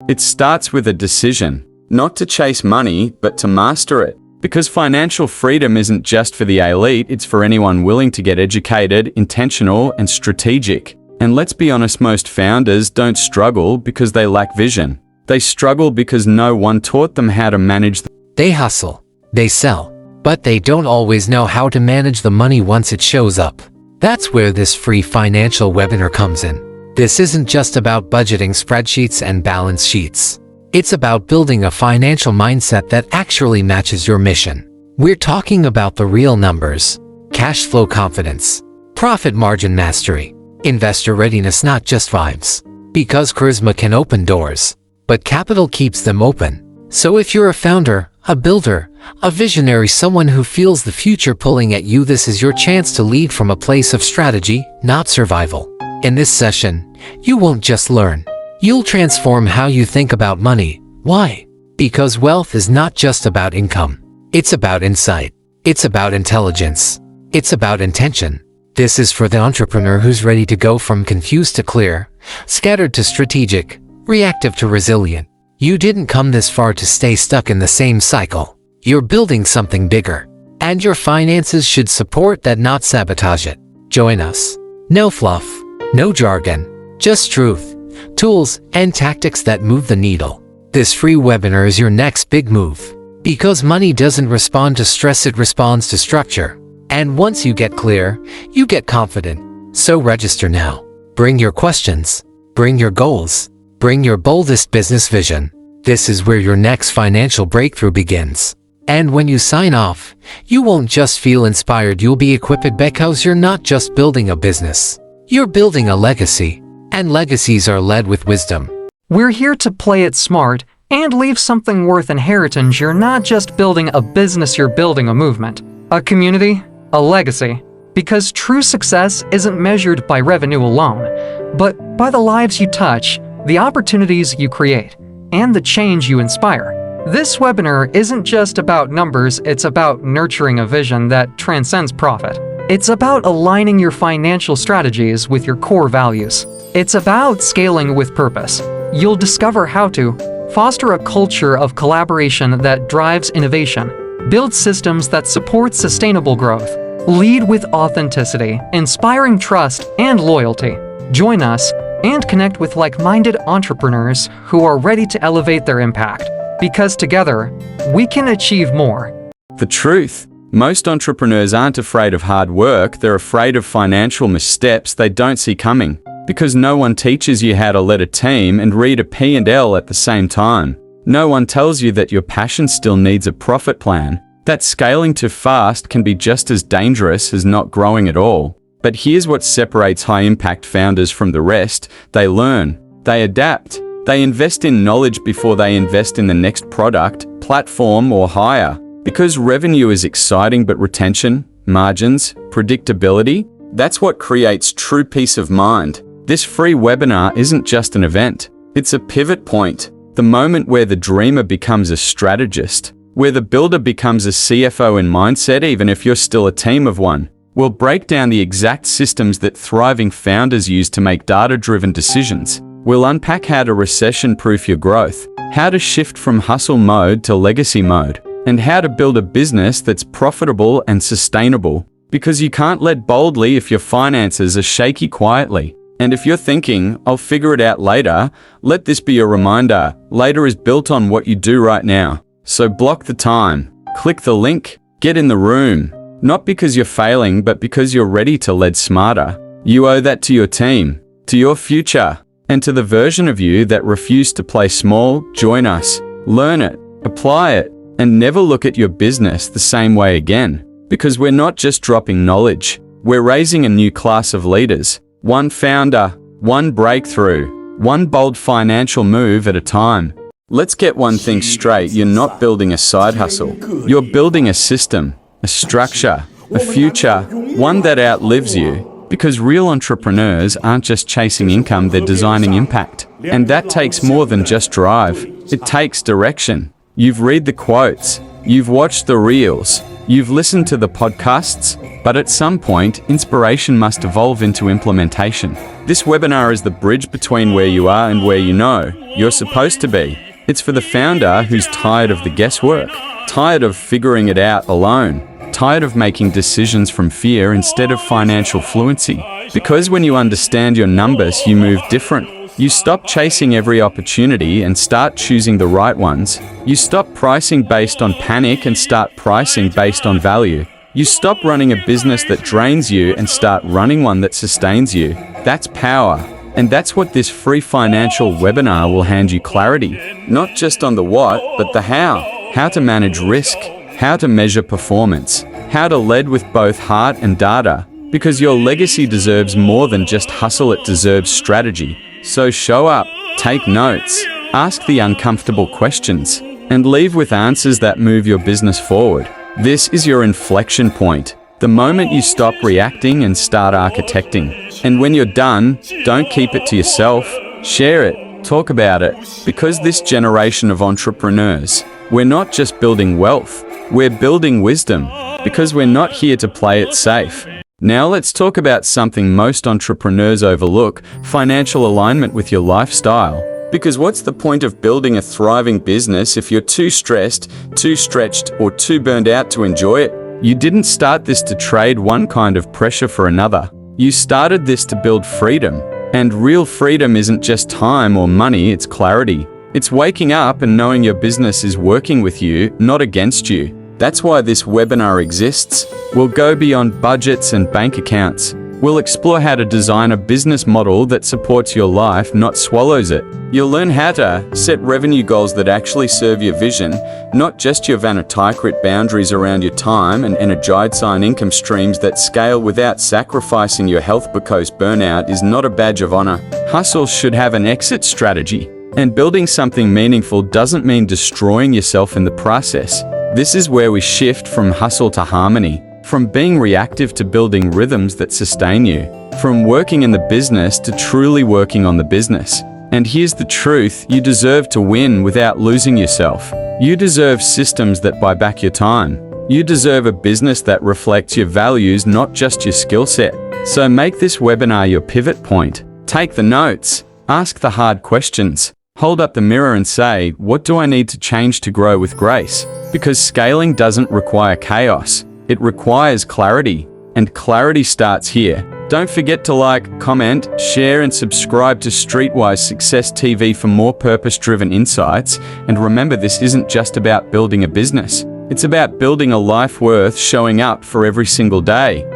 It starts with a decision, not to chase money, but to master it. Because financial freedom isn't just for the elite, it's for anyone willing to get educated, intentional, and strategic. And let's be honest, most founders don't struggle because they lack vision. They struggle because no one taught them how to manage. They hustle, they sell, but they don't always know how to manage the money once it shows up. That's where this free financial webinar comes in. This isn't just about budgeting spreadsheets and balance sheets. It's about building a financial mindset that actually matches your mission. We're talking about the real numbers, cash flow confidence, profit margin mastery, investor readiness, not just vibes. Because charisma can open doors, but capital keeps them open. So if you're a founder, a builder, a visionary, someone who feels the future pulling at you, this is your chance to lead from a place of strategy, not survival. In this session, you won't just learn. You'll transform how you think about money. Why? Because wealth is not just about income. It's about insight. It's about intelligence. It's about intention. This is for the entrepreneur who's ready to go from confused to clear, scattered to strategic, reactive to resilient. You didn't come this far to stay stuck in the same cycle. You're building something bigger. And your finances should support that, not sabotage it. Join us. No fluff, no jargon, just truth, tools, and tactics that move the needle. This free webinar is your next big move. Because money doesn't respond to stress, it responds to structure. And once you get clear, you get confident. So register now. Bring your questions. Bring your goals. Bring your boldest business vision. This is where your next financial breakthrough begins. And when you sign off, you won't just feel inspired, you'll be equipped, because you're not just building a business. You're building a legacy. And legacies are led with wisdom. We're here to play it smart and leave something worth inheritance. You're not just building a business, you're building a movement, a community, a legacy. Because true success isn't measured by revenue alone, but by the lives you touch, the opportunities you create, and the change you inspire. This webinar isn't just about numbers, it's about nurturing a vision that transcends profit. It's about aligning your financial strategies with your core values. It's about scaling with purpose. You'll discover how to foster a culture of collaboration that drives innovation, build systems that support sustainable growth, lead with authenticity, inspiring trust and loyalty. Join us and connect with like-minded entrepreneurs who are ready to elevate their impact. Because together, we can achieve more. The truth. Most entrepreneurs aren't afraid of hard work, they're afraid of financial missteps they don't see coming. Because no one teaches you how to lead a team and read a P&L at the same time. No one tells you that your passion still needs a profit plan. That scaling too fast can be just as dangerous as not growing at all. But here's what separates high-impact founders from the rest. They learn. They adapt. They invest in knowledge before they invest in the next product, platform, or hire. Because revenue is exciting, but retention, margins, predictability, that's what creates true peace of mind. This free webinar isn't just an event. It's a pivot point. The moment where the dreamer becomes a strategist, where the builder becomes a CFO in mindset, even if you're still a team of one. We'll break down the exact systems that thriving founders use to make data-driven decisions. We'll unpack how to recession-proof your growth, how to shift from hustle mode to legacy mode, and how to build a business that's profitable and sustainable. Because you can't lead boldly if your finances are shaky quietly. And if you're thinking, I'll figure it out later, let this be a reminder. Later is built on what you do right now. So block the time, click the link, get in the room. Not because you're failing, but because you're ready to lead smarter. You owe that to your team, to your future, and to the version of you that refused to play small. Join us, learn it, apply it, and never look at your business the same way again. Because we're not just dropping knowledge, we're raising a new class of leaders. One founder, one breakthrough, one bold financial move at a time. Let's get one thing straight, you're not building a side hustle. You're building a system, a structure, a future, one that outlives you. Because real entrepreneurs aren't just chasing income, they're designing impact. And that takes more than just drive. It takes direction. You've read the quotes, you've watched the reels, You've listened to the podcasts, but at some point, inspiration must evolve into implementation. This webinar is the bridge between where you are and where you know you're supposed to be. It's for the founder who's tired of the guesswork, tired of figuring it out alone, tired of making decisions from fear instead of financial fluency. Because when you understand your numbers, you move different. You stop chasing every opportunity and start choosing the right ones. You stop pricing based on panic and start pricing based on value. You stop running a business that drains you and start running one that sustains you. That's power. And that's what this free financial webinar will hand you clarity. Not just on the what, but the how. How to manage risk, how to measure performance, how to lead with both heart and data. Because your legacy deserves more than just hustle, it deserves strategy. So show up, take notes, ask the uncomfortable questions, and leave with answers that move your business forward. This is your inflection point, the moment you stop reacting and start architecting. And when you're done, don't keep it to yourself, share it, talk about it, because this generation of entrepreneurs, we're not just building wealth, we're building wisdom, because we're not here to play it safe. Now let's talk about something most entrepreneurs overlook: financial alignment with your lifestyle. Because what's the point of building a thriving business if you're too stressed, too stretched, or too burned out to enjoy it? You didn't start this to trade one kind of pressure for another. You started this to build freedom. And real freedom isn't just time or money, it's clarity. It's waking up and knowing your business is working with you, not against you. That's why this webinar exists. We'll go beyond budgets and bank accounts. We'll explore how to design a business model that supports your life, not swallows it. You'll learn how to set revenue goals that actually serve your vision, not just your vanity-crit boundaries around your time, and energize income streams that scale without sacrificing your health, because burnout is not a badge of honor. Hustle should have an exit strategy. And building something meaningful doesn't mean destroying yourself in the process. This is where we shift from hustle to harmony, from being reactive to building rhythms that sustain you, from working in the business to truly working on the business. And here's the truth: you deserve to win without losing yourself. You deserve systems that buy back your time. You deserve a business that reflects your values, not just your skill set. So make this webinar your pivot point. Take the notes, ask the hard questions. Hold up the mirror and say, what do I need to change to grow with grace? Because scaling doesn't require chaos. It requires clarity. And clarity starts here. Don't forget to like, comment, share, and subscribe to StreetWise Success TV for more purpose-driven insights. And remember, this isn't just about building a business. It's about building a life worth showing up for every single day.